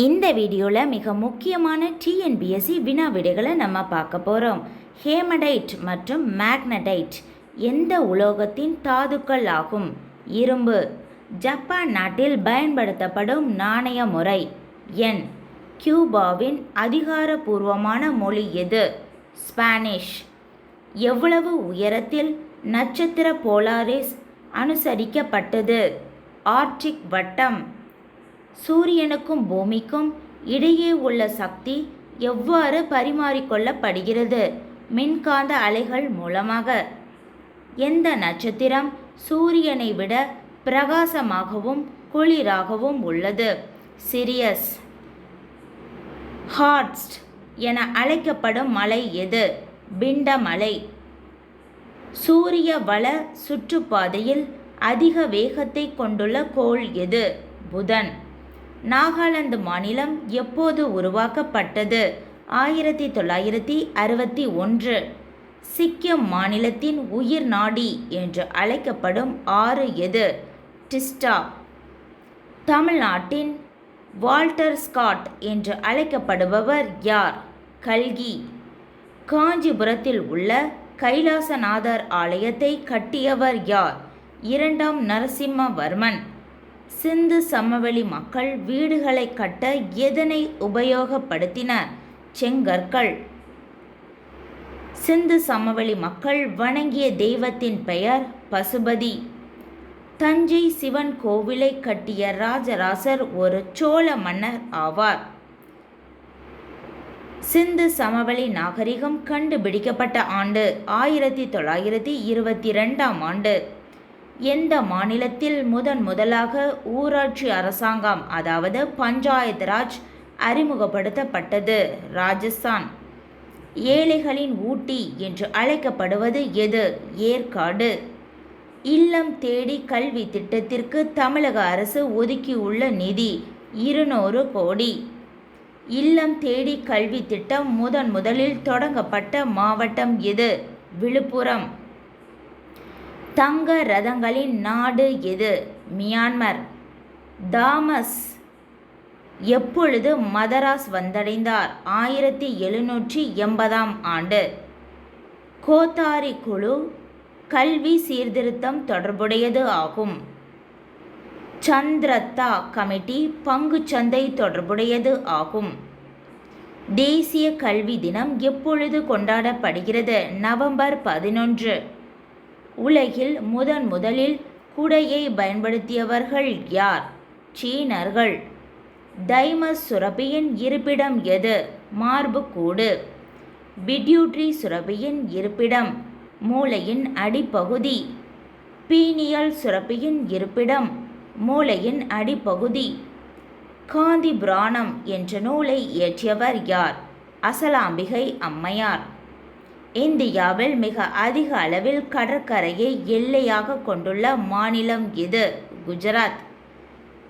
இந்த வீடியோவில் மிக முக்கியமான டிஎன்பிஎஸ்சி வினா விடைகளை நம்ம பார்க்க போகிறோம். ஹேமடைட் மற்றும் மேக்னடைட் எந்த உலோகத்தின் தாதுக்கள் ஆகும்? இரும்பு. ஜப்பான் நாட்டில் பயன்படுத்தப்படும் நாணய முறை எண். கியூபாவின் அதிகாரப்பூர்வமான மொழி எது? ஸ்பானிஷ். எவ்வளவு உயரத்தில் நட்சத்திர போலாரிஸ் அனுசரிக்கப்பட்டது? ஆர்க்டிக் வட்டம். சூரியனுக்கும் பூமிக்கும் இடையே உள்ள சக்தி எவ்வாறு பரிமாறிக்கொள்ளப்படுகிறது? மின்காந்த அலைகள் மூலமாக. எந்த நட்சத்திரம் சூரியனை விட பிரகாசமாகவும் குளிராகவும் உள்ளது? சிரியஸ். ஹார்ட்ஸ்ட் என அழைக்கப்படும் மலை எது? பிண்டமலை. சூரிய வள சுற்றுப்பாதையில் அதிக வேகத்தை கொண்டுள்ள கோள் எது? புதன். நாகாலாந்து மாநிலம் எப்போது உருவாக்கப்பட்டது? 1961. சிக்கிம் மாநிலத்தின் உயிர் நாடி என்று அழைக்கப்படும் ஆறு எது? டிஸ்டா. தமிழ்நாட்டின் வால்டர் ஸ்காட் என்று அழைக்கப்படுபவர் யார்? கல்கி. காஞ்சிபுரத்தில் உள்ள கைலாசநாதர் ஆலயத்தை கட்டியவர் யார்? இரண்டாம் நரசிம்மவர்மன். சிந்து சமவெளி மக்கள் வீடுகளை கட்ட எதனை உபயோகப்படுத்தினர்? செங்கற்கள். சிந்து சமவெளி மக்கள் வணங்கிய தெய்வத்தின் பெயர் பசுபதி. தஞ்சை சிவன் கோவிலை கட்டிய ராஜராசர் ஒரு சோழ மன்னர் ஆவார். சிந்து சமவெளி நாகரிகம் கண்டுபிடிக்கப்பட்ட ஆண்டு 1922ஆம் ஆண்டு. எந்த மாநிலத்தில் முதலாக ஊராட்சி அரசாங்கம் அதாவது பஞ்சாயத் ராஜ் அறிமுகப்படுத்தப்பட்டது? ராஜஸ்தான். ஏழைகளின் ஊட்டி என்று அழைக்கப்படுவது எது? ஏற்காடு. இல்லம் தேடி கல்வி திட்டத்திற்கு தமிழக அரசு ஒதுக்கியுள்ள நிதி 200 கோடி. இல்லம் தேடி கல்வி திட்டம் முதலில் தொடங்கப்பட்ட மாவட்டம் எது? விழுப்புரம். தங்க ரதங்களின் நாடு எது? மியான்மர். தாமஸ் எப்பொழுது மதராஸ் வந்தடைந்தார்? 1780ஆம் ஆண்டு. கோத்தாரி குழு கல்வி சீர்திருத்தம் தொடர்புடையது ஆகும். சந்திரத்தா கமிட்டி பங்குச்சந்தை தொடர்புடையது ஆகும். தேசிய கல்வி தினம் எப்பொழுது கொண்டாடப்படுகிறது? நவம்பர் 11. உலகில் முதலில் குடையை பயன்படுத்தியவர்கள் யார்? சீனர்கள். தைமஸ் சுரப்பியின் இருப்பிடம் எது? மார்புக்கூடு. பிட்யூட்ரி சுரப்பியின் இருப்பிடம் மூளையின் அடிப்பகுதி. பீனியல் சுரப்பியின் இருப்பிடம் மூளையின் அடிப்பகுதி. காந்தி புராணம் என்ற நூலை இயற்றியவர் யார்? அசலாம்பிகை அம்மையார். இந்தியாவில் மிக அதிக அளவில் கடற்கரையை எல்லையாக கொண்டுள்ள மாநிலம் எது? குஜராத்.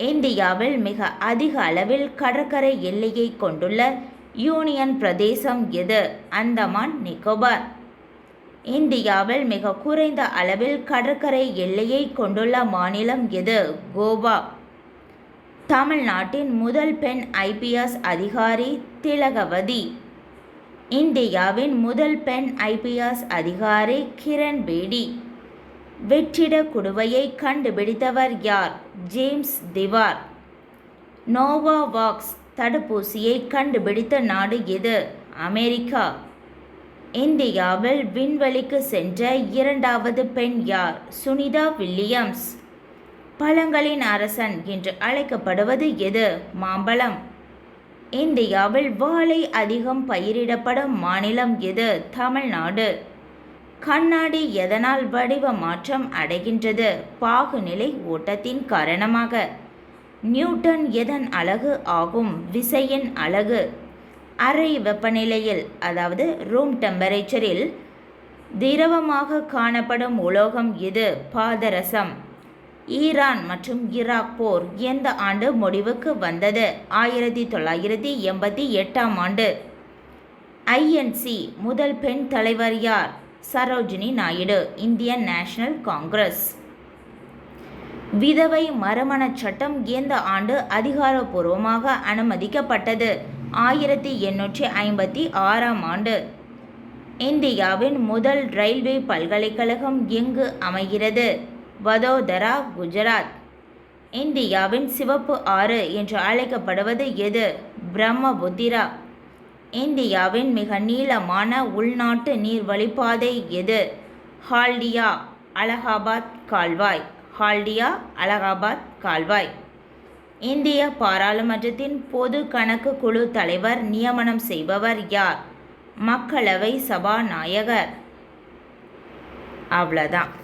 இந்தியாவில் மிக அதிக அளவில் கடற்கரை எல்லையை கொண்டுள்ள யூனியன் பிரதேசம் எது? அந்தமான் நிக்கோபார். இந்தியாவில் மிக குறைந்த அளவில் கடற்கரை எல்லையை கொண்டுள்ள மாநிலம் எது? கோவா. தமிழ்நாட்டின் முதல் பெண் ஐபிஎஸ் அதிகாரி திலகவதி. இந்தியாவின் முதல் பெண் ஐபிஎஸ் அதிகாரி கிரண் பேடி. வெற்றிட குடுவையை கண்டுபிடித்தவர் யார்? ஜேம்ஸ் திவார். நோவாவாக்ஸ் தடுப்பூசியை கண்டுபிடித்த நாடு எது? அமெரிக்கா. இந்தியாவில் விண்வெளிக்கு சென்ற இரண்டாவது பெண் யார்? சுனிதா வில்லியம்ஸ். பழங்களின் அரசன் என்று அழைக்கப்படுவது எது? மாம்பழம். இந்தியாவில் வாழை அதிகம் பயிரிடப்படும் மாநிலம் எது? தமிழ்நாடு. கண்ணாடி எதனால் வடிவ மாற்றம் அடைகின்றது? பாகுநிலை ஓட்டத்தின் காரணமாக. நியூட்டன் எதன் அலகு ஆகும்? விசையின் அலகு. அறை வெப்பநிலையில் அதாவது ரூம் டெம்பரேச்சரில் திரவமாக காணப்படும் உலோகம் எது? பாதரசம். ஈரான் மற்றும் ஈராக் போர் எந்த ஆண்டு முடிவுக்கு வந்தது? 1988ஆம் ஆண்டு. ஐஎன்சி முதல் பெண் தலைவர் யார்? சரோஜினி நாயுடு. Indian National Congress. விதவை மறுமணச் சட்டம் எந்த ஆண்டு அதிகாரப்பூர்வமாக அனுமதிக்கப்பட்டது? 1856ஆம் ஆண்டு. இந்தியாவின் முதல் ரயில்வே பல்கலைக்கழகம் எங்கு அமைகிறது? வதோதரா, குஜராத். இந்தியாவின் சிவப்பு ஆறு என்று அழைக்கப்படுவது எது? பிரம்மபுத்திரா. இந்தியாவின் மிக நீளமான உள்நாட்டு நீர் வழிப்பாதை எது? ஹால்டியா அலகாபாத் கால்வாய். ஹால்டியா அலகாபாத் கால்வாய். இந்திய பாராளுமன்றத்தின் பொது கணக்கு குழு தலைவர் நியமனம் செய்பவர் யார்? மக்களவை சபாநாயகர். அவ்வளோதான்.